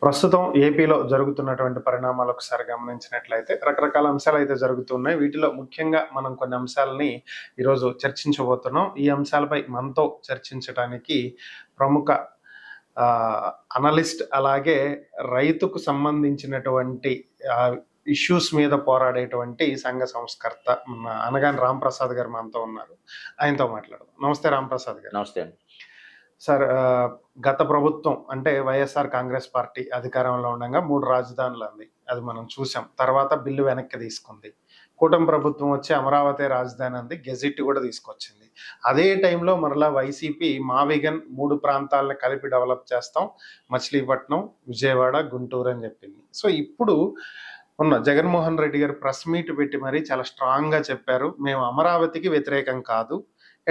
ప్రస్తుతం ఏపీలో జరుగుతున్నటువంటి పరిణామాలు ఒకసారి గమనించినట్లయితే రకరకాల అంశాలు అయితే జరుగుతున్నాయి. వీటిలో ముఖ్యంగా మనం కొన్ని అంశాలని ఈరోజు చర్చించబోతున్నాం. ఈ అంశాలపై మనతో చర్చించడానికి ప్రముఖ అనలిస్ట్ అలాగే రైతుకు సంబంధించినటువంటి ఇష్యూస్ మీద పోరాడేటువంటి సంఘ సంస్కర్త అనగాని రాంప్రసాద్ గారు మనతో ఉన్నారు. ఆయనతో మాట్లాడదాం. నమస్తే రాంప్రసాద్ గారు. నమస్తే అండి. సార్, గత ప్రభుత్వం అంటే వైఎస్ఆర్ కాంగ్రెస్ పార్టీ అధికారంలో ఉండగా 3 రాజధానులు అంది. అది మనం చూసాం. తర్వాత బిల్లు వెనక్కి తీసుకుంది. కూటమి ప్రభుత్వం వచ్చి అమరావతి రాజధాని అంది. గెజిట్ కూడా తీసుకొచ్చింది. అదే టైంలో మరలా వైసీపీ మావిగన్ 3 ప్రాంతాలను కలిపి డెవలప్ చేస్తాం, మచిలీపట్నం, విజయవాడ, గుంటూరు అని చెప్పింది. సో ఇప్పుడు ఉన్న జగన్మోహన్ రెడ్డి గారు ప్రెస్ మీట్ పెట్టి మరీ చాలా స్ట్రాంగ్గా చెప్పారు, మేము అమరావతికి వ్యతిరేకం కాదు,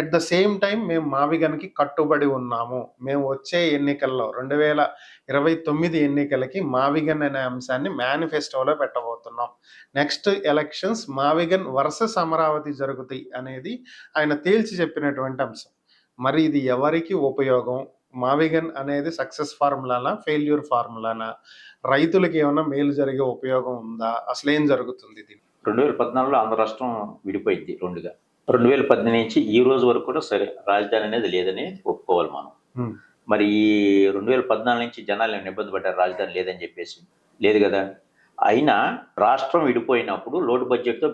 ఎట్ ద సేమ్ టైం మేము మావిగన్కి కట్టుబడి ఉన్నాము, మేము వచ్చే ఎన్నికల్లో 2029 ఎన్నికలకి మావిగన్ అనే అంశాన్ని మేనిఫెస్టోలో పెట్టబోతున్నాం, నెక్స్ట్ ఎలక్షన్స్ మావిగన్ వర్సెస్ అమరావతి జరుగుతాయి అనేది ఆయన తేల్చి చెప్పినటువంటి అంశం. మరి ఇది ఎవరికి ఉపయోగం? మావిగన్ అనేది సక్సెస్ ఫార్ములానా, ఫెయిల్యూర్ ఫార్ములానా? రైతులకి ఏమైనా మేలు జరిగే ఉపయోగం ఉందా? అసలు ఏం జరుగుతుంది? ఇది 2014లో ఆంధ్ర రాష్ట్రం విడిపోయింది రెండుగా. 2018 నుంచి ఈ రోజు వరకు కూడా సరే రాజధాని అనేది లేదని ఒప్పుకోవాలి మనం. మరి ఈ 2014 నుంచి జనాలు ఏమైనా ఇబ్బంది పడ్డారు రాజధాని లేదని చెప్పేసి? లేదు కదా. అయినా రాష్ట్రం విడిపోయినప్పుడు లోటు బడ్జెట్తో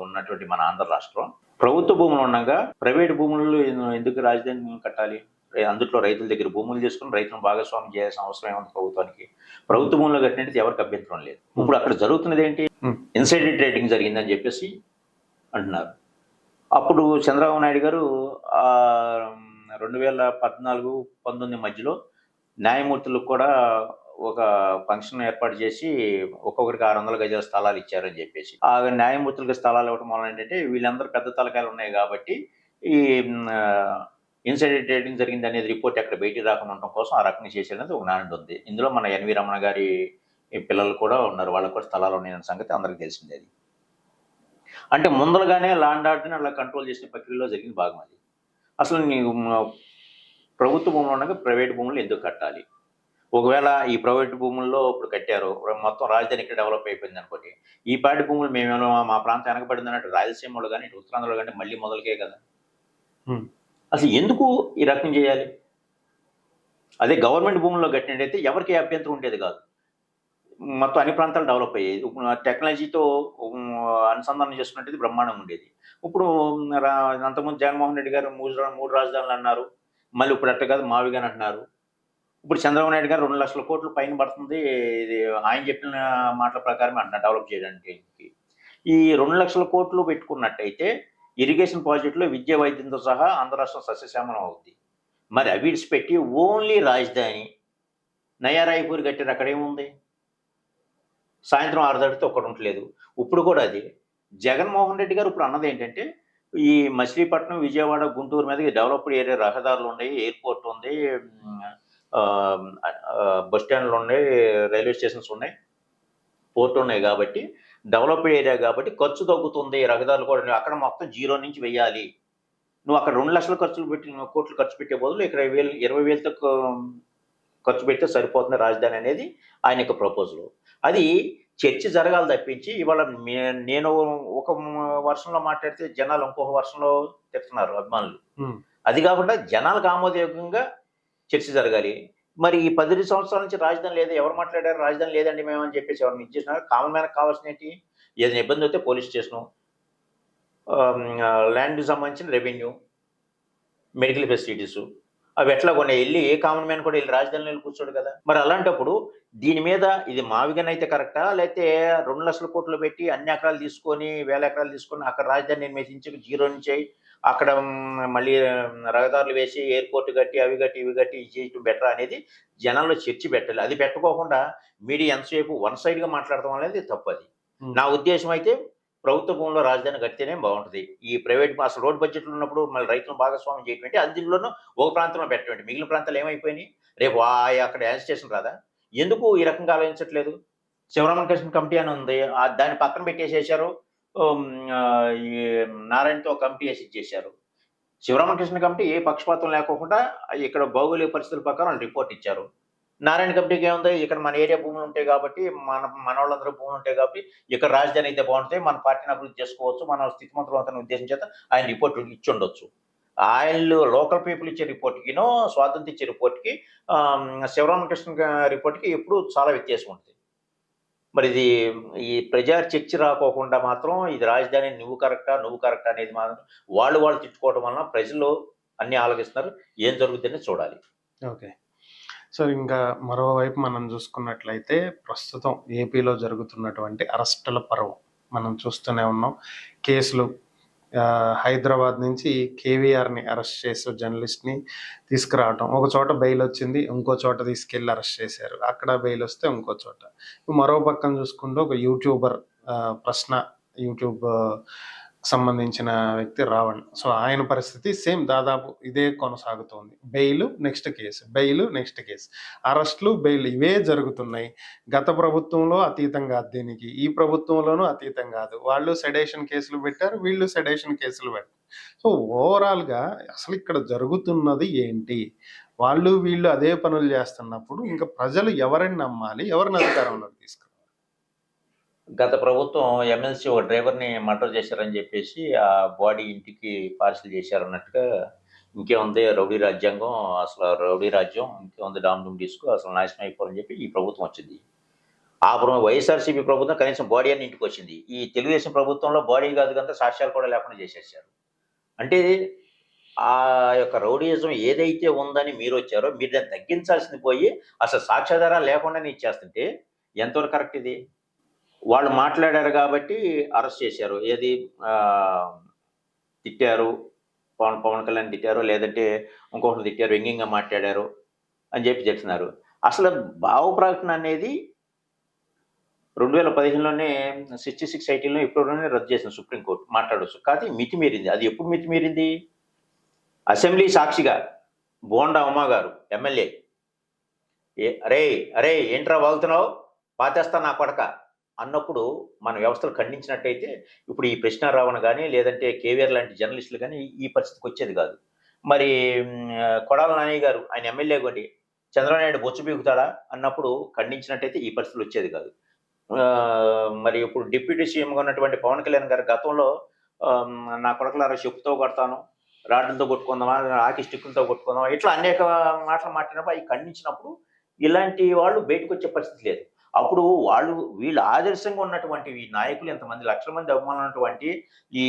ఉన్నటువంటి మన ఆంధ్ర రాష్ట్రం ప్రభుత్వ భూములు ఉండగా ప్రైవేట్ భూములు ఎందుకు రాజధాని కట్టాలి? అందులో రైతుల దగ్గర భూములు చేసుకుని రైతులను భాగస్వామ్యం చేయాల్సిన అవసరం ఏముంది ప్రభుత్వానికి? ప్రభుత్వ భూములు కట్టినట్టు ఎవరికి అభ్యంతరం లేదు. ఇప్పుడు అక్కడ జరుగుతున్నది ఏంటి? ఇన్సైడర్ ట్రేడింగ్ జరిగిందని చెప్పేసి అంటున్నారు. అప్పుడు చంద్రబాబు నాయుడు గారు 2014-19 మధ్యలో న్యాయమూర్తులకు కూడా ఒక ఫంక్షన్ ఏర్పాటు చేసి ఒక్కొక్కరికి 600 గజాల స్థలాలు ఇచ్చారని చెప్పేసి. ఆ న్యాయమూర్తులకు స్థలాలు ఇవ్వడం వల్ల ఏంటంటే వీళ్ళందరూ పెద్ద తలకాయలు ఉన్నాయి కాబట్టి ఈ ఇన్సైడర్ ట్రేడింగ్ జరిగింది అనేది రిపోర్ట్ ఎక్కడ బయటికి రాకుండా ఉండటం కోసం ఆ రకంగా చేసేది ఒక నానుడి ఉంది. ఇందులో మన ఎన్వి రమణ గారి పిల్లలు కూడా ఉన్నారు, వాళ్ళకు కూడా స్థలాలు ఉన్నాయన్న సంగతి అందరికీ తెలిసిందే. అది అంటే ముందలుగానే ల్యాండ్ ఆర్డర్ని అలా కంట్రోల్ చేసిన ప్రక్రియలో జరిగిన భాగం అది. అసలు నీకు ప్రభుత్వ భూములు ఉండగా ప్రైవేట్ భూములు ఎందుకు కట్టాలి? ఒకవేళ ఈ ప్రైవేట్ భూముల్లో ఇప్పుడు కట్టారు, మొత్తం రాజధాని ఇక్కడ డెవలప్ అయిపోయింది అనుకోండి, ఈ పాటి భూములు మేమేమో మా ప్రాంతం వెనకబడింది అన్నట్టు రాయలసీమలో కానీ ఇటు ఉత్తరాంధ్రలో కానీ మళ్ళీ మొదలుకే కదా. అసలు ఎందుకు ఈ రకం చేయాలి? అదే గవర్నమెంట్ భూముల్లో కట్టినట్టయితే ఎవరికి అభ్యంతరం ఉండేది కాదు, మొత్తం అన్ని ప్రాంతాలు డెవలప్ అయ్యేది. టెక్నాలజీతో అనుసంధానం చేసుకున్నట్టు బ్రహ్మాండంగా ఉండేది. ఇప్పుడు అంతకుముందు జగన్మోహన్ రెడ్డి గారు 3 రాజధానులు అన్నారు, మళ్ళీ ఇప్పుడు అట్ట కాదు మావిగన్ అంటున్నారు. ఇప్పుడు చంద్రబాబు నాయుడు గారు 2 లక్షల కోట్లు పైన పడుతుంది, ఇది ఆయన చెప్పిన మాటల ప్రకారమే అంటున్నారు డెవలప్ చేయడానికి. ఈ 2 లక్షల కోట్లు పెట్టుకున్నట్టయితే ఇరిగేషన్ ప్రాజెక్టులో విద్యా వైద్యంతో సహా ఆంధ్ర రాష్ట్రం సస్యశ్యామలం అవుద్ది. మరి అవిడ్స్ పెట్టి ఓన్లీ రాజధాని నయారాయపూర్ కట్టారు, అక్కడేముంది? సాయంత్రం 6 దాటితే ఒక్కటి ఉండలేదు. ఇప్పుడు కూడా అది జగన్మోహన్ రెడ్డి గారు ఇప్పుడు అన్నది ఏంటంటే ఈ మచిలీపట్నం, విజయవాడ, గుంటూరు మీద డెవలప్డ్ ఏరియా రహదారులు ఉన్నాయి, ఎయిర్పోర్ట్ ఉంది, బస్ స్టాండ్లు ఉన్నాయి, రైల్వే స్టేషన్స్ ఉన్నాయి, పోర్ట్ ఉన్నాయి. కాబట్టి డెవలప్డ్ ఏరియా కాబట్టి ఖర్చు తగ్గుతుంది, రహదారులు కూడా అక్కడ మొత్తం 0 నుంచి వెయ్యాలి. నువ్వు అక్కడ 2 లక్షల కోట్లు ఖర్చు పెట్టే బదులు ఇక్కడ 20,000తో ఖర్చు పెడితే సరిపోతుంది రాజధాని అనేది ఆయన యొక్క ప్రపోజల్. అది చర్చ జరగాలి తప్పించి ఇవాళ నేను ఒక వర్షంలో మాట్లాడితే జనాలు ఇంకొక వర్షంలో తిడుతున్నారు అభిమానులు. అది కాకుండా జనాలకు ఆమోదయోగ్యంగా చర్చ జరగాలి. మరి ఈ 10 సంవత్సరాల నుంచి రాజధాని లేదా? ఎవరు మాట్లాడారు రాజధాని లేదండి మేమని చెప్పేసి ఎవరిని ఇచ్చేసినారు? కామన్ మ్యాన్కి కావాల్సిన ఏంటి? ఏదైనా ఇబ్బంది అయితే పోలీస్ స్టేషను, ల్యాండ్కి సంబంధించిన రెవెన్యూ, మెడికల్ ఫెసిలిటీసు అవి ఎట్లా కొన్ని వెళ్ళి ఏ కామన్ మ్యాన్ కూడా వెళ్ళి రాజధానిలో వెళ్ళి కూర్చోడు కదా. మరి అలాంటప్పుడు దీని మీద ఇది మావిగన్ అయితే కరెక్టా, లేకపోతే 2 లక్షల కోట్లు పెట్టి అన్ని ఎకరాలు తీసుకొని 1000 ఎకరాలు తీసుకొని అక్కడ రాజధాని నిర్మించి 0 నుంచి అక్కడ మళ్ళీ రహదారులు వేసి ఎయిర్పోర్ట్ కట్టి అవి కట్టి ఇవి కట్టి చేయటం బెటర్ అనేది జనాల్లో చర్చ పెట్టాలి. అది పెట్టకోకుండా మీడియా ఎంతసేపు వన్ సైడ్గా మాట్లాడటం అనేది తప్పు. అది నా ఉద్దేశం. అయితే ప్రభుత్వ భూముల్లో రాజధాని కడితేనే బాగుంటుంది. ఈ ప్రైవేట్ అసలు రోడ్ బడ్జెట్లు ఉన్నప్పుడు మళ్ళీ రైతులను భాగస్వామ్యం చేయటువంటి అందులోనూ ఒక ప్రాంతంలో పెట్టండి, మిగిలిన ప్రాంతాలు ఏమైపోయినాయి? రేపు అక్కడ యాన్ స్టేషన్ రాదా? ఎందుకు ఈ రకంగా ఆలోచించట్లేదు? శివరామకృష్ణ కమిటీ అని ఉంది, దాన్ని పక్కన పెట్టేసేసారు. ఈ నారాయణతో కమిటీ వేసి ఇచ్చేశారు. శివరామకృష్ణ కమిటీ ఏ పక్షపాతం లేకోకుండా ఇక్కడ భౌగోళిక పరిస్థితుల ప్రకారం రిపోర్ట్ ఇచ్చారు. నారాయణ కమిటీకి ఏముంది, ఇక్కడ మన ఏరియా భూములు ఉంటాయి కాబట్టి, మనోళ్ళందరూ భూములు ఉంటాయి కాబట్టి, ఇక్కడ రాజధాని అయితే బాగుంటాయి, మన పార్టీని అభివృద్ధి చేసుకోవచ్చు, మన స్థితిమంతులు అతని ఉద్దేశం చేత ఆయన రిపోర్ట్ ఇచ్చి ఉండొచ్చు. ఆయనలు లోకల్ పీపుల్ ఇచ్చే రిపోర్ట్‌కినో, స్వాతంత్ర్యం ఇచ్చే రిపోర్ట్‌కి శివరామకృష్ణ రిపోర్ట్‌కి ఎప్పుడు చాలా వ్యత్యాసం ఉంటుంది. మరి ఇది ఈ ప్రజా చర్చ రాకోకుండా మాత్రం ఇది రాజధాని నువ్వు కరెక్టా అనేది మాత్రం వాళ్ళు తిట్టుకోవడం వలన ప్రజలు అన్నీ ఆలోచిస్తున్నారు. ఏం జరుగుతుందని చూడాలి. ఓకే. సో, ఇంకా మరోవైపు మనం చూసుకున్నట్లయితే ప్రస్తుతం ఏపీలో జరుగుతున్నటువంటి అరెస్టుల పర్వం మనం చూస్తూనే ఉన్నాం. కేసులు హైదరాబాద్ నుంచి కేవీఆర్‌ని అరెస్ట్ చేసి జర్నలిస్ట్‌ని తీసుకురావటం. ఒక చోట బెయిల్ వచ్చింది. ఇంకో చోట తీసుకెళ్ళి అరెస్ట్ చేశారు. అక్కడ బెయిల్ వస్తే ఇంకో చోట. మరో పక్కన చూసుకుంటే ఒక యూట్యూబర్ ప్రశ్న యూట్యూబ్ సంబంధించిన వ్యక్తి రావణ్. సో, ఆయన పరిస్థితి సేమ్ దాదాపు ఇదే కొనసాగుతోంది. Bail next case, bail next case, అరెస్టులు, బెయిల్ ఇవే జరుగుతున్నాయి. గత ప్రభుత్వంలో అతీతం కాదు దీనికి. ఈ ప్రభుత్వంలోనూ అతీతం కాదు. వాళ్ళు సెడేషన్ కేసులు పెట్టారు. వీళ్ళు సెడేషన్ కేసులు పెట్టారు. సో, ఓవరాల్‌గా అసలు ఇక్కడ జరుగుతున్నది ఏంటి? వాళ్ళు వీళ్ళు అదే పనులు చేస్తున్నప్పుడు ఇంకా ప్రజలు ఎవరిని నమ్మాలి? ఎవరిని అధికారంలోకి తీసుకురావాలి? గత ప్రభుత్వం ఎమ్మెల్సీ ఒక డ్రైవర్‌ని మర్డర్ చేశారని చెప్పేసి, ఆ బాడీ ఇంటికి పార్సెల్ చేశారన్నట్టుగా ఇంకేముంది రౌడీ రాజ్యాంగం, అసలు రౌడీ రాజ్యం ఇంకేముంది డామ్ డూమ్ డిస్కో అసలు నాశనం అయిపోవాలని చెప్పి ఈ ప్రభుత్వం వచ్చింది. ఆ వైఎస్ఆర్‌సీపీ ప్రభుత్వం కనీసం బాడీ అన్న ఇంటికొచ్చింది. ఈ తెలుగుదేశం ప్రభుత్వంలో బాడీ కాదు గనుక సాక్ష్యాలు కూడా లేకుండా చేసేసారు. అంటే ఆ యొక్క రౌడీయిజం ఏదైతే ఉందని మీరొచ్చారో మీరు దాన్ని తగ్గించాల్సింది పోయి అసలు సాక్ష్యాధారాలు లేకుండానే ఇచ్చేస్తుంటే ఎంతవరకు కరెక్ట్ ఇది? వాళ్ళు మాట్లాడారు కాబట్టి అరెస్ట్ చేశారు. ఏది తిట్టారు. పవన్ కళ్యాణ్ తిట్టారు. లేదంటే ఇంకొకరిని తిట్టారు. వ్యంగ్యంగా మాట్లాడారు అని చెప్పి చెప్తున్నారు. అసలు భావ ప్రకటన అనేది 2015లోనే 66 ఐటీలో ఎప్పుడోనే రద్దు చేసింది సుప్రీంకోర్టు. మాట్లాడొచ్చు. కాతే మితిమీరింది. అది ఎప్పుడు మితిమీరింది? అసెంబ్లీ సాక్షిగా బోండా ఉమ్మ గారు ఎమ్మెల్యే అరేయ్ ఏంట్రా వాగుతున్నావు? పాతేస్తా నా కొడకా అన్నప్పుడు మన వ్యవస్థలు ఖండించినట్టయితే ఇప్పుడు ఈ ప్రశ్న రావణ గాని, లేదంటే కేవీఆర్ లాంటి జర్నలిస్టులు గాని ఈ పరిస్థితికొచ్చేది కాదు. మరి కొడాల నాని గారు ఆయన ఎమ్మెల్యే గొండి చంద్రబాబు నాయుడు బొచ్చు బీగుతాడా అన్నప్పుడు ఖండించినట్టయితే ఈ పరిస్థితులొచ్చేది కాదు. మరి ఇప్పుడు డిప్యూటీ సీఎంగా ఉన్నటువంటి పవన్ కళ్యాణ్ గారు గతంలో నా కొడకలారా చెప్పుతో కొడతాను, రాడ్లతో కొట్టుకుందామా, ఆకి స్టిక్కులతో కొట్టుకుందామా ఇట్లా అనేక మాటలు మాట్లాడినప్పుడు అవి ఖండించినప్పుడు ఇలాంటి వాళ్ళు బయటకొచ్చే పరిస్థితి లేదు. అప్పుడు వీళ్ళు ఆదర్శంగా ఉన్నటువంటి ఈ నాయకులు ఎంతమంది లక్షల మంది అభిమానులు ఉన్నటువంటి ఈ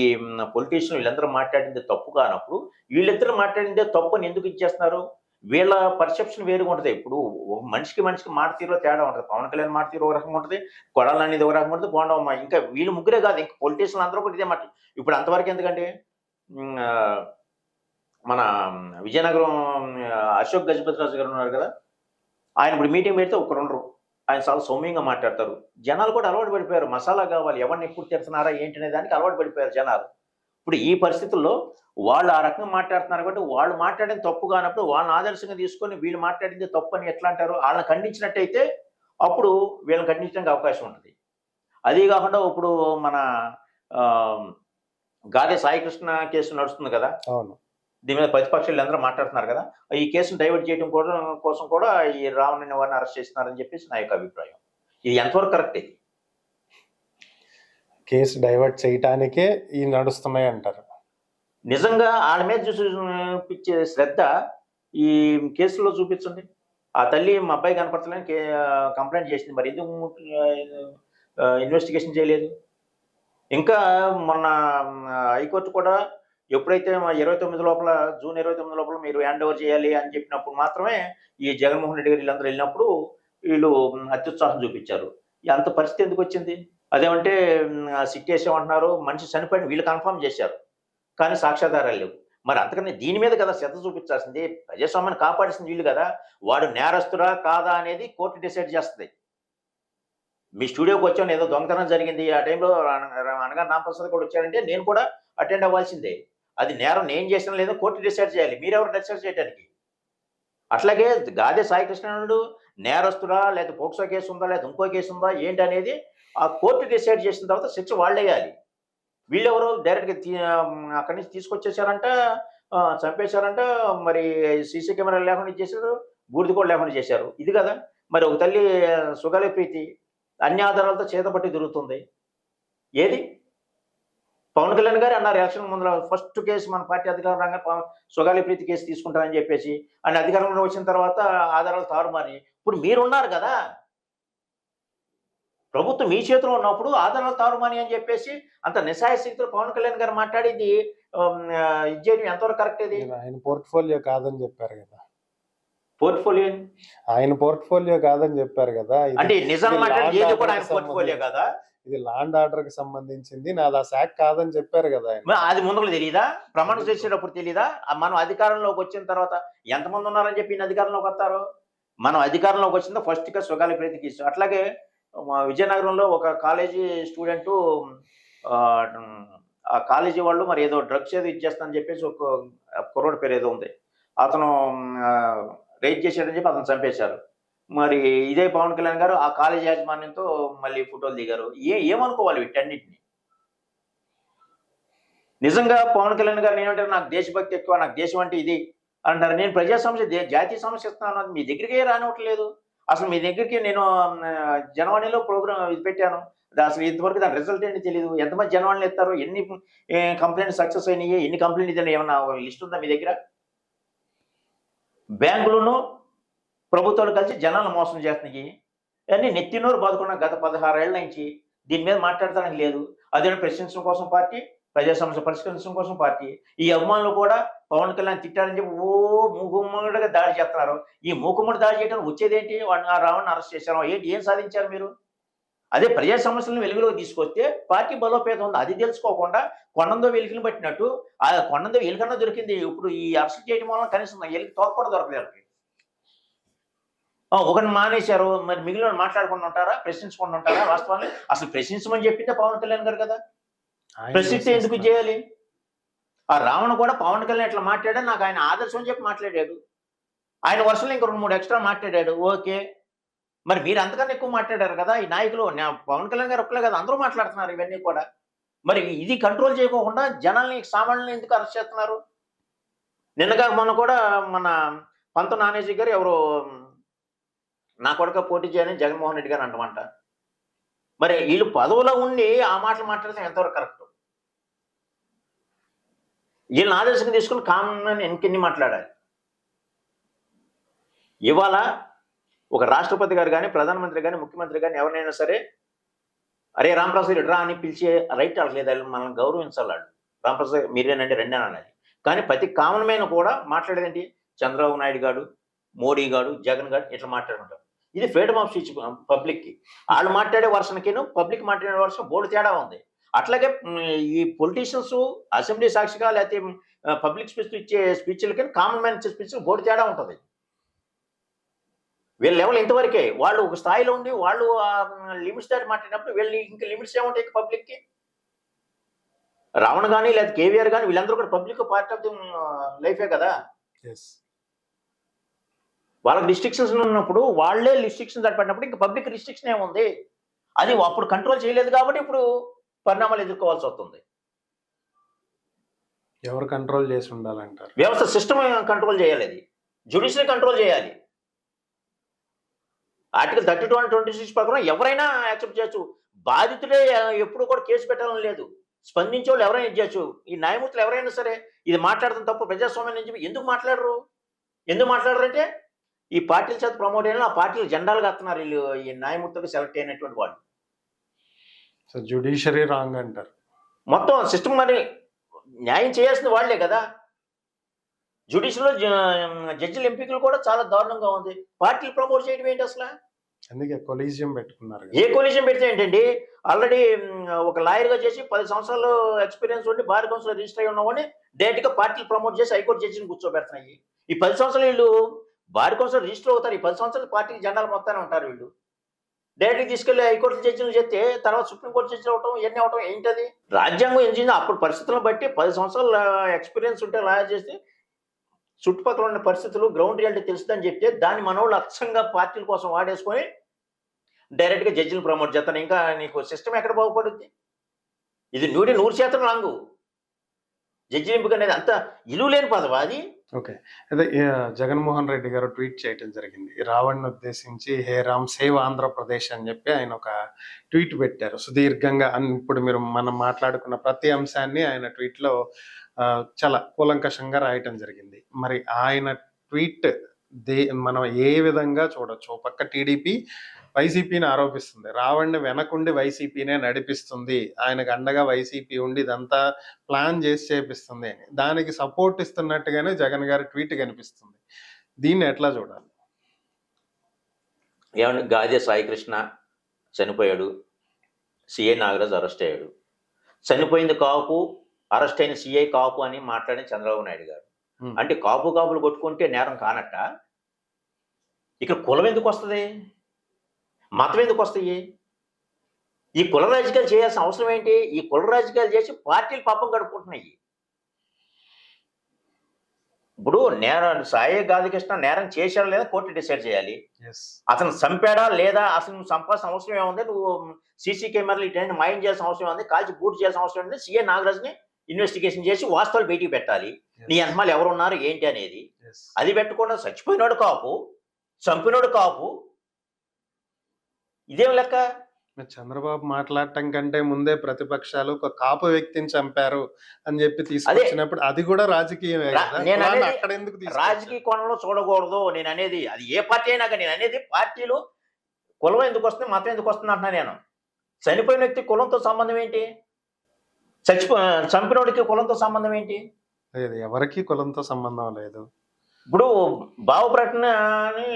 పొలిటీషియన్ వీళ్ళందరూ మాట్లాడిందే తప్పు కానప్పుడు, వీళ్ళిద్దరూ మాట్లాడిందే తప్పని ఎందుకు ఇచ్చేస్తున్నారు? వీళ్ళ పర్సెప్షన్ వేరుగా ఉంటది. ఇప్పుడు మనిషికి మాట తీరులో తేడా ఉంటది. పవన్ కళ్యాణ్ మాట తీరు ఒక రకంగా ఉంటది. కొడాలి నాని ఒక రకంగా ఉంటది. బోండమ్మ ఇంకా వీళ్ళు ముగ్గురే కాదు ఇంకా పొలిటీషియన్లు అందరూ కూడా ఇదే మాట. ఇప్పుడు అంతవరకు ఎందుకండి? మన విజయనగరం అశోక్ గజపతిరాజు గారు ఉన్నారు కదా! ఆయన ఇప్పుడు మీటింగ్ పెడితే ఒకరుండరు. ఆయన చాలా సౌమ్యంగా మాట్లాడతారు. జనాలు కూడా అలవాటు పడిపోయారు. మసాలా కావాలి. ఎవరిని ఎప్పుడు తిడుతున్నారా ఏంటి అనే దానికి అలవాటు పడిపోయారు జనాలు. ఇప్పుడు ఈ పరిస్థితుల్లో వాళ్ళు ఆ రకంగా మాట్లాడుతున్నారు కాబట్టి వాళ్ళు మాట్లాడింది తప్పు కానప్పుడు వాళ్ళని ఆదర్శంగా తీసుకొని వీళ్ళు మాట్లాడింది తప్పు అని ఎట్లా అంటారు? ఆళ్ళని ఖండించినట్టయితే అప్పుడు వీళ్ళని ఖండించడానికి అవకాశం ఉంటది. అదీ కాకుండా ఇప్పుడు మన గాదె సాయికృష్ణ కేసు నడుస్తుంది కదా! అవును. దీని మీద ప్రతిపక్షాలు అందరూ మాట్లాడుతున్నారు కదా! ఈ కేసును డైవర్ట్ చేయడం కోసం కూడా ఈ రావణ్ అనే వారిని అరెస్ట్ చేస్తున్నారని చెప్పేసి నా యొక్క అభిప్రాయం. ఇది ఎంతవరకు కరెక్ట్ ఇది? కేసు డైవర్ట్ చేయటానికే ఈ నడుస్తున్నాయి అంటారు. నిజంగా ఆళ్ళ మీద చూపించే శ్రద్ధ ఈ కేసులో చూపించండి. ఆ తల్లి మా అబ్బాయి కనపడతలేదని కంప్లెయింట్ చేసింది. మరి ఎందుకు ఇన్వెస్టిగేషన్ చేయలేదు? ఇంకా మొన్న హైకోర్టు కూడా ఎప్పుడైతే 29 లోపల జూన్ 29 లోపల మీరు హ్యాండ్ ఓవర్ చేయాలి అని చెప్పినప్పుడు మాత్రమే ఈ జగన్మోహన్ రెడ్డి గారు వీళ్ళందరూ వెళ్ళినప్పుడు వీళ్ళు అత్యుత్సాహం చూపించారు. అంత పరిస్థితి ఎందుకొచ్చింది? అదేమంటే సిట్ చేసామంటున్నారు. మనిషి చనిపోయిన వీళ్ళు కన్ఫర్మ్ చేశారు. కానీ సాక్ష్యాధారాలు లేవు. మరి అంతకని దీని మీద కదా శ్రద్ధ చూపించాల్సింది. ప్రజాస్వామ్యాన్ని కాపాడాల్సింది వీళ్ళు కదా! వాడు నేరస్తుడా కాదా అనేది కోర్టు డిసైడ్ చేస్తది. మీ స్టూడియోకి వచ్చాను ఏదో దొంగతనం జరిగింది. ఆ టైంలో అనగా రామప్రసాద్ కూడా వచ్చారంటే నేను కూడా అటెండ్ అవ్వాల్సిందే. అది నేరం నేను చేసినా లేదో కోర్టు డిసైడ్ చేయాలి. మీరెవరు డిసైడ్ చేయడానికి? అట్లాగే గాదె సాయికృష్ణనుడు నేరస్తుడా? లేదా పోక్సో కేసు ఉందా? లేదా ఇంకో కేసు ఉందా? ఏంటనేది ఆ కోర్టు డిసైడ్ చేసిన తర్వాత శిక్ష వాళ్ళేయాలి. వీళ్ళెవరు డైరెక్ట్‌గా అక్కడి నుంచి తీసుకొచ్చేసారంట, చంపేశారంట, మరి సీసీ కెమెరాలు లేకుండా ఇచ్చేసారు. బూడిద కూడా లేకుండా చేశారు. ఇది కదా మరి ఒక తల్లి సుగాలి ప్రీతి అన్ని ఆధారాలతో చేతపట్టి తిరుగుతుంది. ఏది పవన్ కళ్యాణ్ గారు అన్నారు ఎలక్షన్ ముందర ఫస్ట్ కేసు మన పార్టీ అధికారం రాగానే సుగాలి ప్రీతి కేసు తీసుకుంటారని చెప్పేసి ఆయన అధికారంలో వచ్చిన తర్వాత ఆధారాలు తారుమారి ఇప్పుడు మీరున్నారు కదా ప్రభుత్వం మీ చేతిలో ఉన్నప్పుడు ఆధారాలు తారుమాని అని చెప్పేసి అంత నిస్సాయశక్తితో పవన్ కళ్యాణ్ గారు మాట్లాడింది ఇది చేయడం ఎంతవరకు కరెక్ట్ ఇది ఆయన పోర్ట్ఫోలియో కాదని చెప్పారు కదా. పోర్ట్ఫోలియో ఆయన పోర్ట్ఫోలియో కాదని చెప్పారు కదా. అంటే నిజం మాట్లాడి ఏది కూడా ఆయన పోర్ట్ఫోలియో కదా. ఇది లాండ్ ఆర్డర్ కి సంబంధించింది, నాది ఆ శాఖ కాదని చెప్పారు కదా ఆయన. అది ముందుకు తెలియదా? ప్రమాణం చేసేటప్పుడు తెలియదా? మనం అధికారంలోకి వచ్చిన తర్వాత ఎంతమంది ఉన్నారని చెప్పి అధికారంలోకి వస్తారు. మనం అధికారంలోకి వచ్చిందో ఫస్ట్ గా సుగాలి ప్రీతికి ఇస్తాం. అట్లాగే విజయనగరంలో ఒక కాలేజీ స్టూడెంట్ ఆ కాలేజీ వాళ్ళు మరి ఏదో డ్రగ్స్ ఏదో ఇచ్చేస్తానని చెప్పేసి ఒక కుర్రోడి పేరు ఏదో ఉంది, అతను రేట్ చేశాడని చెప్పి అతను చంపేశారు. మరి ఇదే పవన్ కళ్యాణ్ గారు ఆ కాలేజ్ యాజమాన్యంతో మళ్ళీ ఫోటోలు దిగారు. ఏమనుకోవాలి వీటన్నిటిని? నిజంగా పవన్ కళ్యాణ్ గారు ఏమంటారు, నాకు దేశభక్తి ఎక్కువ, నాకు దేశం అంటే ఇది అంటారు. నేను ప్రజా సమస్య జాతీయ సమస్య ఇస్తున్నాను, అది మీ దగ్గరికే రానివ్వట్లేదు. అసలు మీ దగ్గరికి నేను జనవాణిలో ప్రోగ్రామ్ ఇది పెట్టాను, అసలు ఇంతవరకు దాని రిజల్ట్ ఏంటి తెలియదు. ఎంతమంది జనవాణిలు ఎత్తారు, ఎన్ని కంప్లైంట్ సక్సెస్ అయినాయి, ఎన్ని కంప్లైంట్ ఇదని ఏమన్నా లిస్ట్ ఉందా మీ దగ్గర? బ్యాంకులను ప్రభుత్వాలు కలిసి జనాలను మోసం చేస్తున్నాయి. అన్నీ నెత్తినోరు బాదుకున్న గత 16 ఏళ్ల నుంచి దీని మీద మాట్లాడతానికి లేదు. అదే ప్రశ్నించడం కోసం పార్టీ, ప్రజా సమస్య పరిష్కరించడం కోసం పార్టీ. ఈ అభిమానులు కూడా పవన్ కళ్యాణ్ తిట్టారని చెప్పి మూకుమ్మడిగా దాడి చేస్తున్నారు. ఈ మూకుమ్మడి దాడి చేయడానికి వచ్చేదేంటి? ఆ రావణ్ అరెస్ట్ చేశారు, ఏంటి ఏం సాధించారు మీరు? అదే ప్రజా సమస్యలను వెలుగులోకి తీసుకొస్తే పార్టీ బలోపేతం ఉంది. అది తెలుసుకోకుండా కొండందో వెలుగుని పట్టినట్టు ఆ కొండందో ఎలుకన్నా దొరికింది. ఇప్పుడు ఈ అరెస్ట్ చేయడం వల్ల కనీసం ఎలుగు తోక కూడా దొరకలేదు. ఒకరిని మానేశారు, మరి మిగిలిన మాట్లాడుకుంటూ ఉంటారా, ప్రశ్నించుకుంటూ ఉంటారా? వాస్తవాన్ని అసలు ప్రశ్నించమని చెప్పిందే పవన్ కళ్యాణ్ గారు కదా. ప్రశ్నిస్తే ఎందుకు చేయాలి? ఆ రావణ కూడా పవన్ కళ్యాణ్ ఎట్లా మాట్లాడా నాకు ఆయన ఆదర్శం అని చెప్పి మాట్లాడాడు. ఆయన వర్షంలో ఇంక 2-3 ఎక్స్ట్రా మాట్లాడాడు, ఓకే. మరి మీరు అంతకన్నా ఎక్కువ మాట్లాడారు కదా ఈ నాయకులు. పవన్ కళ్యాణ్ గారు ఒక్కలే కదా, అందరూ మాట్లాడుతున్నారు ఇవన్నీ కూడా. మరి ఇది కంట్రోల్ చేయకోకుండా జనాల్ని సామాన్యులను ఎందుకు అరెస్ట్ చేస్తున్నారు? నిన్నగా మొన్న కూడా మన పంత నానేజీ గారు ఎవరు నా కొడుక పోటీ చేయని జగన్మోహన్ రెడ్డి గారు అంటమంట. మరి వీళ్ళు పదవులో ఉండి ఆ మాటలు మాట్లాడితే ఎంతవరకు కరెక్ట్? వీళ్ళని ఆదర్శంగా తీసుకుని కామన్ ఎన్ని మాట్లాడాలి? ఇవాళ ఒక రాష్ట్రపతి గారు కానీ, ప్రధానమంత్రి కానీ, ముఖ్యమంత్రి కానీ ఎవరినైనా సరే అరే రామప్రసాద్ రా అని పిలిచే రైట్ లేదు. మనం గౌరవించాలి. రామప్రసాద్ మీరేనండి రండి అని అన్నది. కానీ ప్రతి కామన్ మ్యాన్ కూడా మాట్లాడేదేంటి? చంద్రబాబు నాయుడు గారు, మోడీ గారు, జగన్ గారు ఇట్లా మాట్లాడుకుంటారు. ఇది ఫ్రీడమ్ ఆఫ్ స్పీచ్ పబ్లిక్కి. వాళ్ళు మాట్లాడే వర్షన్కిను పబ్లిక్ మాట్లాడే వర్షన్ బోర్డు తేడా ఉంది. అట్లాగే ఈ పొలిటీషియన్స్ అసెంబ్లీ సాక్షిగా లేకపోతే పబ్లిక్ స్పీచ్ ఇచ్చే స్పీచ్లకి కామన్ మ్యాన్ ఇచ్చే స్పీచ్ బోర్డు తేడా ఉంటుంది. వీళ్ళ లెవెల్ ఇంతవరకే. వాళ్ళు ఒక స్థాయిలో ఉండి వాళ్ళు లిమిట్స్ దాటి మాట్లాడినప్పుడు వీళ్ళు ఇంకా లిమిట్స్ ఏముంటాయి పబ్లిక్కి? రావణ్ కానీ లేదా కేవీఆర్ కానీ వీళ్ళందరూ కూడా పబ్లిక్ పార్ట్ ఆఫ్ ది లైఫే కదా. వాళ్ళకి రిస్ట్రిక్షన్స్ ఉన్నప్పుడు వాళ్ళే రిస్ట్రిక్షన్స్ దాటిపడినప్పుడు ఇంకా పబ్లిక్ రిస్ట్రిక్షన్ ఏముంది? అది అప్పుడు కంట్రోల్ చేయలేదు కాబట్టి ఇప్పుడు పరిణామాలు ఎదుర్కోవాల్సి వస్తుంది. ఎవరు కంట్రోల్ చేసి ఉండాలంటారు? వ్యవస్థ సిస్టమ్ కంట్రోల్ చేయాలి, అది జ్యుడిషియరీ కంట్రోల్ చేయాలి. ఆర్టికల్ 32 and 26 ప్రకారం ఎవరైనా యాక్సెప్ట్ చేయొచ్చు. బాధితుడే ఎప్పుడు కూడా కేసు పెట్టాలని లేదు. స్పందించే వాళ్ళు ఎవరైనా చేయొచ్చు. ఈ న్యాయమూర్తులు ఎవరైనా సరే ఇది మాట్లాడడం తప్పు ప్రజాస్వామ్యం నుంచి ఎందుకు మాట్లాడరు? ఎందుకు మాట్లాడరంటే ఈ పార్టీల చేత ప్రమోట్ అయినా ఆ పార్టీలు జెండాలు కడుతున్నారు వీళ్ళు, ఈ న్యాయమూర్తులకు సెలెక్ట్ అయినటువంటి వాళ్ళు. సో జ్యుడిషియరీ రాంగ్ అంటారు. మొత్తం సిస్టమ్ మరి న్యాయం చేయాల్సిన వాళ్లే కదా. జ్యుడిషియల్లో జడ్జిల ఎంపికలు కూడా చాలా దారుణంగా ఉంది. పార్టీలు ప్రమోట్ చేయడం ఏంటి అసలు? అందుకే కొలీజియం పెట్టుకున్నారు. ఏ కొలీజియం పెడితే ఏంటండి? ఆల్రెడీ ఒక లాయర్గా చేసి 10 సంవత్సరాలు ఎక్స్పీరియన్స్ ఉండి బార్ కౌన్సిల్ రిజిస్టర్ అయి ఉన్నవాడిని డైరెక్ట్గా పార్టీలు ప్రమోట్ చేసి హైకోర్టు జడ్జిని కూర్చోబెడుతున్నాయి. ఈ 10 సంవత్సరాలు వీళ్ళు బార్ కౌన్సిల్ రిజిస్టర్ అవుతారు. ఈ 10 సంవత్సరాలు పార్టీకి జెండాలు మొత్తానే ఉంటారు వీళ్ళు. డైరెక్ట్గా తీసుకెళ్లి హైకోర్టు జడ్జిలు చేస్తే తర్వాత సుప్రీంకోర్టు జడ్జిలు అవటం ఇవన్నీ అవటం ఏంటది? రాజ్యాంగం ఏం చేసింది? అప్పుడు పరిస్థితులను బట్టి 10 సంవత్సరాలు ఎక్స్పీరియన్స్ ఉంటే లాయర్ చేస్తే చుట్టుపక్కల ఉన్న పరిస్థితులు గ్రౌండ్ రియాలిటీ తెలుస్తుందని చెప్తే దాన్ని మనోళ్ళు అచ్చంగా పార్టీల కోసం వాడేసుకొని డైరెక్ట్గా జడ్జిని ప్రమోట్ చేస్తాను. ఇంకా నీకు సిస్టమ్ ఎక్కడ బాగుపడుద్ది? ఇది 100% రాంగు. జడ్జి ఎంపిక అనేది అంత ఇలువ లేని పదవా అది? ఓకే. అదే జగన్మోహన్ రెడ్డి గారు ట్వీట్ చేయటం జరిగింది. రావణ్‌ని ఉద్దేశించి "హే రామ్ సేవ్ ఆంధ్రప్రదేశ్" అని చెప్పి ఆయన ఒక ట్వీట్ పెట్టారు. సుదీర్ఘంగా ఇప్పుడు మనం మాట్లాడుకున్న ప్రతి అంశాన్ని ఆయన ట్వీట్‌లో చాలా కూలంకషంగా రాయటం జరిగింది. మరి ఆయన ట్వీట్ దే మనం ఏ విధంగా చూడొచ్చు? ఓ పక్క టీడీపీ వైసీపీని ఆరోపిస్తుంది. రావణ్‌ని వెనకుండి వైసీపీనే నడిపిస్తుంది. ఆయనకు అండగా వైసీపీ ఉండి ఇదంతా ప్లాన్ చేసి చేపిస్తుంది అని. దానికి సపోర్ట్ ఇస్తున్నట్టుగానే జగన్ గారి ట్వీట్ కనిపిస్తుంది. దీన్ని ఎట్లా చూడాలి? ఏమంటే గాదే సాయికృష్ణ చనిపోయాడు. సిఐ నాగరాజు అరెస్ట్ అయ్యాడు. చనిపోయింది కాపు, అరెస్ట్ అయిన సిఐ కాపు అని మాట్లాడిన చంద్రబాబు నాయుడు గారు. హ్మ్. అంటే కాపులు కొట్టుకుంటే నేరం కానట్ట? ఇక్కడ కులం ఎందుకు వస్తది? మతం ఎందుకు వస్తాయి? ఈ కుల రాజకీయాలు చేయాల్సిన అవసరం ఏంటి? ఈ కుల రాజకీయాలు చేసి పార్టీలు పాపం గడుపుకుంటున్నాయి. ఇప్పుడు సాయి గాదికృష్ణ నేరం చేశాడా లేదా కోర్టు డిసైడ్ చేయాలి. యెస్. అతను చంపాడా లేదా? అసలు నువ్వు చంపాల్సిన అవసరం ఏముంది? నువ్వు సీసీ కెమెరాలు ఇటన్నీ మాయం చేయాల్సిన అవసరం ఉంది, కాల్చి బూట్ చేయాల్సిన అవసరం ఉంది. సీఏ నాగరాజ్ని ఇన్వెస్టిగేషన్ చేసి వాస్తవాలు బయటికి పెట్టాలి. నీ యెస్. వెనకాల ఎవరున్నారు ఏంటి అనేది. యెస్. అది పెట్టకుండా చచ్చిపోయినోడు కాపు, చంపినోడు కాపు, ఇదేం లెక్క? మరి చంద్రబాబు మాట్లాడటం కంటే ముందే ప్రతిపక్షాలు ఒక కాపు వ్యక్తిని చంపారు అని చెప్పి తీసుకొచ్చినప్పుడు అది కూడా రాజకీయమే కదా! నేను కులాన్ని అనేది అక్కడ ఎందుకు తీసుకొచ్చారు? రాజకీయ కోణంలో చూడకూడదు. నేను అనేది అది ఏ పార్టీ అయినా కానీ, నేను అనేది పార్టీలు కులం ఎందుకు వస్తుంది, మతం ఎందుకు వస్తుంది అంటున్నా నేను. చనిపోయిన వ్యక్తి కులంతో సంబంధం ఏంటి? చంపినోడికి కులంతో సంబంధం ఏంటి? లేదు. ఎవరికీ కులంతో సంబంధం లేదు. ఇప్పుడు బాబు ప్రకటన అని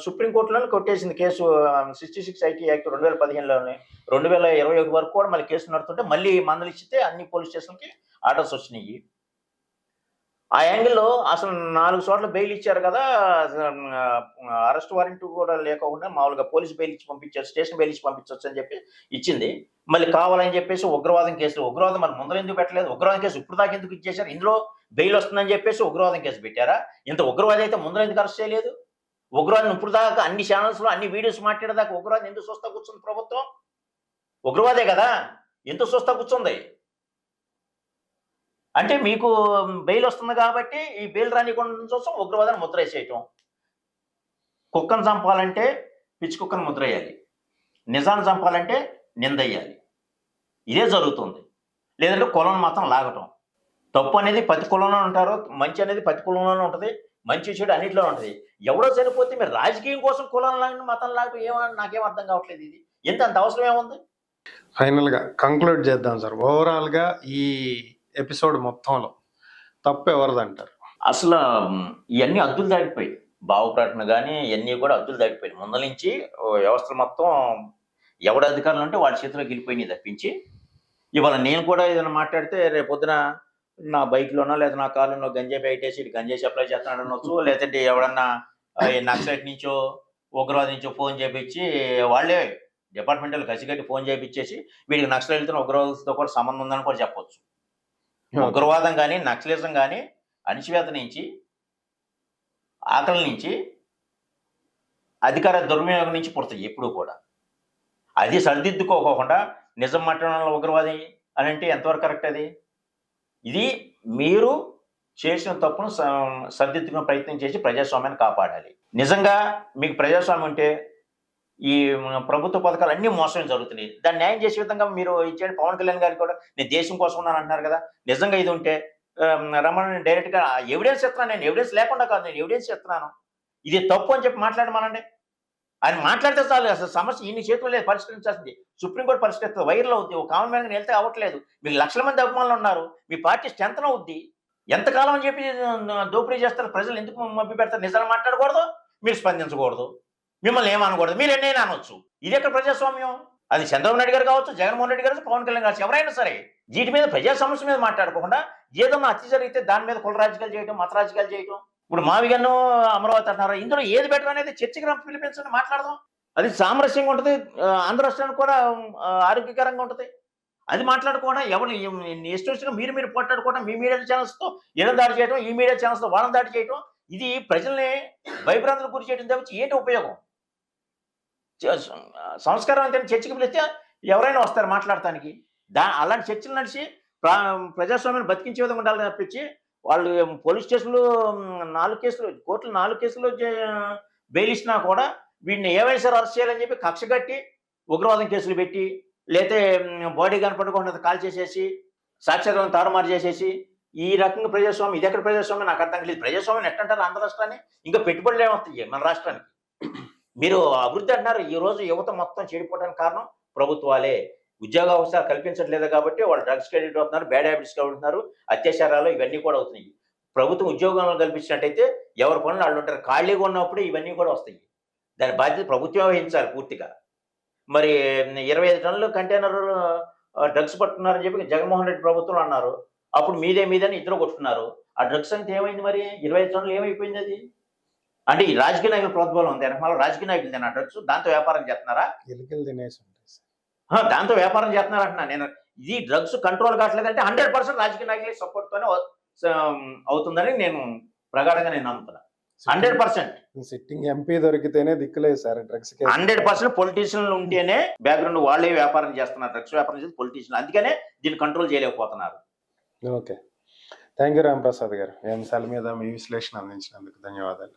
సుప్రీంకోర్టులోనే కొట్టేసింది కేసు. 66 ఐటీ యాక్ట్ 2015లోనే 2021 వరకు కూడా మళ్ళీ కేసు నడుతుంటే మళ్ళీ మందలిచ్చితే అన్ని పోలీస్ స్టేషన్కి ఆర్డర్స్ వచ్చినాయి. ఆ యాంగిల్లో అసలు 4 చోట్ల బెయిల్ ఇచ్చారు కదా, అరెస్ట్ వారెంట్ కూడా లేకుండా మామూలుగా పోలీస్ బెయిల్ ఇచ్చి పంపించారు, స్టేషన్ బెయిల్ ఇచ్చి పంపించవచ్చు అని చెప్పి ఇచ్చింది. మళ్ళీ కావాలని చెప్పేసి ఉగ్రవాదం కేసులు, ఉగ్రవాదం మరి ముందర ఎందుకు పెట్టలేదు? ఉగ్రవాదం కేసు ఇప్పుడు దాకా ఎందుకు ఇచ్చేశారు? ఇందులో బెయిల్ వస్తుందని చెప్పేసి ఉగ్రవాదం కేసు పెట్టారా? ఇంత ఉగ్రవాది అయితే ముందర ఎందుకు అరెస్ట్ చేయలేదు? ఉగ్రవాదం ఇప్పుడు దాకా అన్ని ఛానల్స్లో అన్ని వీడియోస్ మాట్లాడేదాకా ఉగ్రవాదం ఎందుకు చూస్తా కూర్చుంది ప్రభుత్వం? ఉగ్రవాదే కదా, ఎందుకు చూస్తా కూర్చుంది? అంటే మీకు బెయిల్ వస్తుంది కాబట్టి ఈ బెయిల్ రానికుండా చూస్తాం ఉగ్రవాదాన్ని ముద్ర వేసేయటం. కుక్కను చంపాలంటే పిచ్చి కుక్కను ముద్ర వేయాలి, నిజాన్ని చంపాలంటే నిందయ్యాలి. ఇదే జరుగుతుంది. లేదంటే కులం మాత్రం లాగటం. తప్పు అనేది ప్రతి కులంలో ఉంటారు, మంచి అనేది ప్రతి కులంలోనే ఉంటుంది, మంచి చెడు అన్నింటిలో ఉంటుంది. ఎవడో చనిపోతే మీరు రాజకీయం కోసం కులం లాగడం, మతం లాగడం ఏమని నాకేం అర్థం కావట్లేదు. ఇది అంత అవసరం ఏముంది? ఫైనల్‌గా కంక్లూడ్ చేద్దాం సార్. ఓవరాల్‌గా ఈ ఎపిసోడ్ మొత్తంలో తప్పు ఎవరిదంటారు? అసలు ఇవన్నీ హద్దులు దాటిపోయాయి. భావ ప్రకటన కానీ ఇవన్నీ కూడా హద్దులు దాటిపోయాయి. ముందల నుంచి వ్యవస్థలు మొత్తం ఎవడ అధికారులు ఉంటే వాళ్ళ చేతిలోకి వెళ్ళిపోయినాయి తప్పించి, ఇవాళ నేను కూడా ఏదైనా మాట్లాడితే రేపొద్దున నా బైక్‌లోనో లేదా నా కార్‌లోనో గంజాయి బయటేసి ఇటు గంజాయి సప్లై చేస్తున్నాడు అనొచ్చు. లేదంటే ఎవడన్నా ఈ నక్సలైట్ నుంచో ఉగ్రవాది నుంచో ఫోన్ చేపించి వాళ్ళే డిపార్ట్మెంటల్ కసిగట్టి ఫోన్ చేపించేసి వీడికి నక్సలైట్‌తో ఉగ్రవాదులతో కూడా సంబంధం ఉందని కూడా చెప్పొచ్చు. ఉగ్రవాదం కానీ నక్సలిజం కానీ అణిచివేత నుంచి, ఆకలి నుంచి, అధికార దుర్వినియోగం నుంచి పుడతాయి ఎప్పుడు కూడా. అది సరిదిద్దుకోకుండా నిజం మాట్లాడడంలో ఉగ్రవాది అని అంటే ఎంతవరకు కరెక్ట్ అది? ఇది మీరు చేసిన తప్పును సరిదిద్దుకునే ప్రయత్నం చేసి ప్రజాస్వామ్యాన్ని కాపాడాలి. నిజంగా మీకు ప్రజాస్వామ్యం ఉంటే ఈ ప్రభుత్వ పథకాలు అన్నీ మోసమే జరుగుతున్నాయి. దాన్ని న్యాయం చేసే విధంగా మీరు ఇచ్చేయండి. పవన్ కళ్యాణ్ గారికి కూడా నేను దేశం కోసం ఉన్నాను అంటున్నారు కదా, నిజంగా ఇది ఉంటే రమణ డైరెక్ట్గా ఎవిడెన్స్ ఇస్తున్నాను. నేను ఎవిడెన్స్ లేకుండా కాదు, నేను ఎవిడెన్స్ ఇస్తున్నాను, ఇది తప్పు అని చెప్పి మాట్లాడమనండి. ఆయన మాట్లాడితే చాలు. అసలు సమస్య ఇన్ని చేతులు లేదు, పరిష్కరించాల్సింది సుప్రీంకోర్టు పరిష్కరిస్తుంది. వైరల్ అవుద్ది, ఒక కామన్ మ్యాన్ వెళ్తే అవ్వట్లేదు. మీకు లక్షల మంది అభిమానులు ఉన్నారు, మీ పార్టీ స్ట్రెంత్ అవుద్ది. ఎంతకాలం అని చెప్పి దోపిడీ చేస్తారు? ప్రజలు ఎందుకు మభ్య పెడతారు? నిజాలు మాట్లాడకూడదు, మీరు స్పందించకూడదు, మిమ్మల్ని ఏమనకూడదు, మీరు ఎన్నైనా అనొచ్చు. ఇది ఎక్కడ ప్రజాస్వామ్యం? అది చంద్రబాబు నాయుడు గారు కావచ్చు, జగన్మోహన్ రెడ్డి గారు, పవన్ కళ్యాణ్ గారు, ఎవరైనా సరే వీటి మీద ప్రజా సమస్య మీద మాట్లాడుకోకుండా ఏదన్నా అతి జరిగితే దాని మీద కుల రాజకీయాలు చేయటం, మత రాజకీయాలు చేయటం. ఇప్పుడు మావిగన్ను అమరావతి అంటున్నారు, ఇందులో ఏది బెటర్ అనేది చర్చకి పిలిపించండి, మాట్లాడదాం. అది సామరస్యంగా ఉంటుంది, ఆంధ్ర రాష్ట్రానికి కూడా ఆరోగ్యకరంగా ఉంటుంది. అది మాట్లాడుకోవడం ఎవరు ఇష్టం వచ్చినా మీరు పోట్లాడుకోవడం, మీ మీడియా ఛానల్స్తో వీళ్ళని దాడి చేయడం, ఈ మీడియా ఛానల్స్తో వాళ్ళని దాడి చేయడం, ఇది ప్రజల్ని భయభ్రాంతులకు గురి చేయడం తప్పించి ఏంటి ఉపయోగం? సంస్కారం అంటే చర్చకి పిలిస్తే ఎవరైనా వస్తారు మాట్లాడటానికి. అలాంటి చర్చలు నడిచి ప్రజాస్వామ్యాన్ని బతికించే విధంగా ఉండాలి తప్పించి వాళ్ళు పోలీస్ స్టేషన్లో 4 కేసులు, కోర్టులు 4 కేసులు బెయిల్ ఇచ్చినా కూడా వీడిని ఏమైనా సరే అరెస్ట్ చేయాలని చెప్పి కక్ష కట్టి ఉగ్రవాదం కేసులు పెట్టి, లేతే బాడీ కనపడకుండా కాల్ చేసేసి, సాక్ష్యాలను తారుమారు చేసేసి, ఈ రకంగా ప్రజాస్వామ్యం, ఇది ఎక్కడ ప్రజాస్వామ్యం నాకు అర్థం కాలేదు. ప్రజాస్వామ్యం ఎట్టంటారు ఆంధ్ర రాష్ట్రాన్ని? ఇంకా పెట్టుబడులు ఏమవుతాయి మన రాష్ట్రానికి? మీరు అభివృద్ధి అంటున్నారు. ఈ రోజు యువత మొత్తం చెడిపోవడానికి కారణం ప్రభుత్వాలే. ఉద్యోగావకాశాలు కల్పించట్లేదు కాబట్టి వాళ్ళు డ్రగ్స్‌కి అడిక్ట్ అవుతున్నారు, బ్యాడ్ హ్యాబిట్స్‌కి అవుతున్నారు, అత్యాచారాలు ఇవన్నీ కూడా అవుతున్నాయి. ప్రభుత్వం ఉద్యోగాలను కల్పించినట్టయితే ఎవరి పనులు వాళ్ళు ఉంటారు. ఖాళీగా ఉన్నప్పుడు ఇవన్నీ కూడా వస్తాయి. దాని బాధ్యత ప్రభుత్వమే వహించాలి పూర్తిగా. మరి 25 టన్నుల కంటైనర్ డ్రగ్స్ పట్టుకున్నారని చెప్పి జగన్మోహన్ రెడ్డి ప్రభుత్వం అన్నారు. అప్పుడు మీదని ఇద్దరు కొట్టుకున్నారు. ఆ డ్రగ్స్ సంగతి ఏమైంది మరి? 25 టన్నులు ఏమైపోయింది అది? అంటే ఈ రాజకీయ నాయకుల ప్రోద్బలం ఉంది. వెనకాల రాజకీయ నాయకులదేనా డ్రగ్స్? దాంతో వ్యాపారం చేస్తున్నారా? ఎలికలు తినేసి ఉంటాయి సార్. దాంతో వ్యాపారం చేస్తున్నారు అంటున్నా నేను. ఇది డ్రగ్స్ కంట్రోల్ కావట్లేదంటే 100% రాజకీయ నాయకుల సపోర్ట్‌తోనే అవుతుందని నేను ప్రగాఢంగా నమ్ముతున్నా. 100%. సిట్టింగ్ ఎంపీ దొరికితేనే దిక్కులేదు సార్ డ్రగ్స్ కేసు. 100% పొలిటీషియన్లు ఉంటేనే బ్యాక్‌గ్రౌండ్ వాళ్ళే వ్యాపారం చేస్తున్నారు. డ్రగ్స్ వ్యాపారం చేసి పొలిటీషియన్లు. అందుకనే దీన్ని కంట్రోల్ చేయలేకపోతున్నారు. ఓకే. థ్యాంక్ యూ రాంప్రసాద్ గారు. ఈ అంశాల మీద మీ విశ్లేషణ అందించినందుకు ధన్యవాదాలు.